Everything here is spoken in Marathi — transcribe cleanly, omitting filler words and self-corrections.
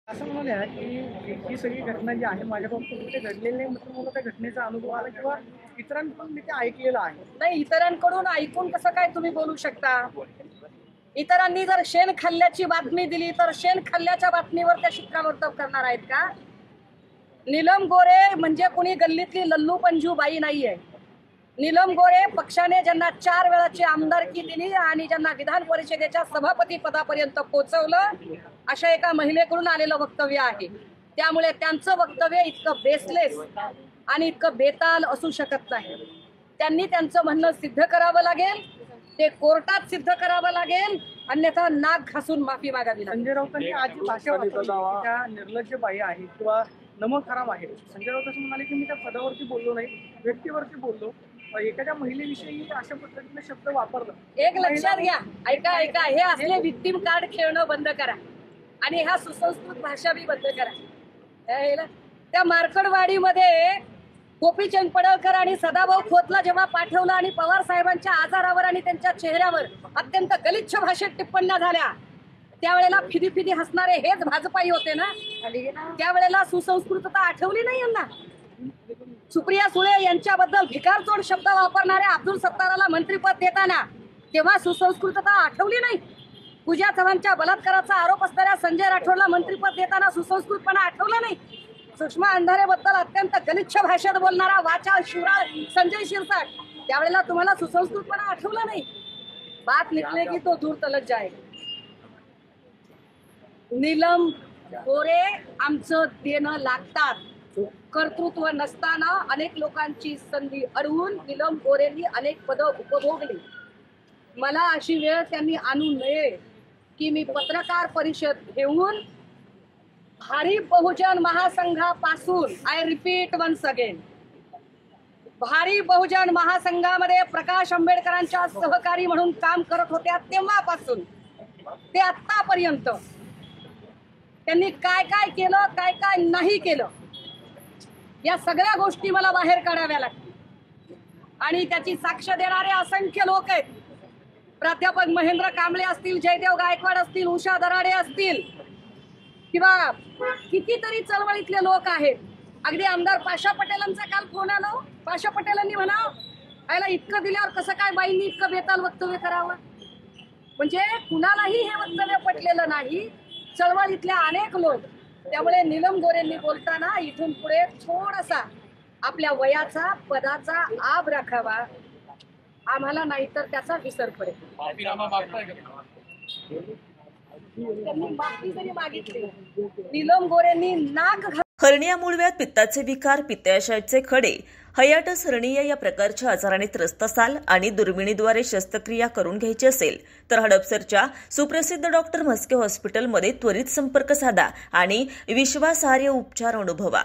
असं म्हणाल्या की ही सगळी घटना जी आहे माझ्या बाबतीत ते घडलेली नाही, म्हटलं मला त्या घटनेचा अनुभव आला किंवा इतरांकडून मी ते ऐकलेलं आहे. नाही, इतरांकडून ऐकून कसं काय तुम्ही बोलू शकता? इतरांनी जर शेण खाल्ल्याची बातमी दिली तर शेण खाल्ल्याच्या बातमीवर त्या शिक्कामोर्तब करणार आहेत का? नीलम गोरे म्हणजे कुणी गल्लीतली लल्लू पंजू बाई नाहीये. नीलम गोरे पक्षाने ज्यांना 4 वेळाची आमदारकी दिली आणि ज्यांना विधान परिषदेच्या सभापती पदापर्यंत पोहोचवलं, अशा एका महिलेकडून आलेलं वक्तव्य आहे. त्यामुळे त्यांचं वक्तव्य इतकं बेसलेस आणि इतकं बेताल असू शकत नाही. त्यांनी त्यांचं म्हणणं सिद्ध करावं लागेल, ते कोर्टात सिद्ध करावं लागेल, अन्यथा नाक घासून माफी मागावी लागेल. संजय राऊतांनी आज जी भाषा वापरली त्या निर्लज्ज बाई आहे किंवा नमक हराम आहे. संजय राऊत असं म्हणाले की मी त्या पदावरती बोललो नाही, व्यक्तीवरती बोललो. एखाद्या महिलेविषयी अशा पद्धतीने शब्द वापरला. एक लक्षात घ्या, ऐका ऐका, हे असले विक्टिम कार्ड खेळणं बंद करा आणि ह्या सुसंस्कृत भाषा बी बंद करा. त्या मार्कडवाडीमध्ये गोपीचंद पडळकर आणि सदाभाऊ खोतला जेव्हा पाठवलं आणि पवार साहेबांच्या आजारावर आणि त्यांच्या चेहऱ्यावर अत्यंत गलिच्छ भाषेत टिप्पण्या झाल्या, त्यावेळेला फिदी फिदी हसणारे हेच भाजपाई होते ना. त्यावेळेला सुसंस्कृतता आठवली नाही यांना. सुप्रिया सुळे यांच्याबद्दल भिकारचोड शब्द वापरणाऱ्या अब्दुल सत्ताराला मंत्रिपद देताना तेव्हा सुसंस्कृतता आठवली नाही. पूजा चव्हाणच्या बलात्काराचा आरोप असणाऱ्या संजय राठोडला मंत्रिपद देताना सुसंस्कृतपणा आठवला नाही. सुषमा अंधारेबद्दल अत्यंत गलिच्छ भाषेत बोलणारा वाचा शिवराळ संजय शिरसाट, त्यावेळेला तुम्हाला सुसंस्कृतपणा आठवला नाही. बात निकलेगी तो दूर तलक जाएगा. नीलम गोरे आमचं देणं लागतात. कर्तृत्व नसताना अनेक लोकांची संधी अडवून नीलम गोरेंनी अनेक पदं उपभोगली. मला अशी वेळ त्यांनी आणू नये की मी पत्रकार परिषद घेऊन भारी बहुजन महासंघापासून, आय रिपीट वन्स अगेन, भारी बहुजन महासंघामध्ये प्रकाश आंबेडकरांच्या सहकारी म्हणून काम करत होत्या तेव्हापासून ते आतापर्यंत त्यांनी काय काय केलं, काय काय नाही केलं, या सगळ्या गोष्टी मला बाहेर काढाव्या लागतील. आणि त्याची साक्ष देणारे असंख्य लोक आहेत. प्राध्यापक महेंद्र कांबळे असतील, जयदेव गायकवाड असतील, उषा दराडे असतील, किंवा कितीतरी चळवळीतले लोक आहेत. अगदी आमदार पाशा पटेलांचा काल फोन आला. पाशा पटेलांनी म्हणा याला इतकं दिल्यावर कसं काय बाईंनी इतकं बेताल वक्तव्य करावं. म्हणजे कुणालाही हे वक्तव्य पटलेलं नाही, चळवळीतल्या अनेक लोक. त्यामुळे नीलम गोरेंनी बोलताना इथून पुढे थोडासा आपल्या वयाचा, पदाचा आब राखावा. आम्हाला नाहीतर त्याचा विसर पडेल. त्यांनी माफी जरी मागितली, नीलम गोरेंनी नाक हर्निया मूळव्याध, पित्ताचे विकार, पित्ताशयाचे खडे, हायटिस हर्निया या प्रकारच्या आजाराने त्रस्त असाल आणि दुर्बिणीद्वारे शस्त्रक्रिया करून घ्यायची असेल तर हडपसरच्या सुप्रसिद्ध डॉक्टर म्हस्के हॉस्पिटलमध्ये त्वरित संपर्क साधा आणि विश्वासार्ह उपचार अनुभवा.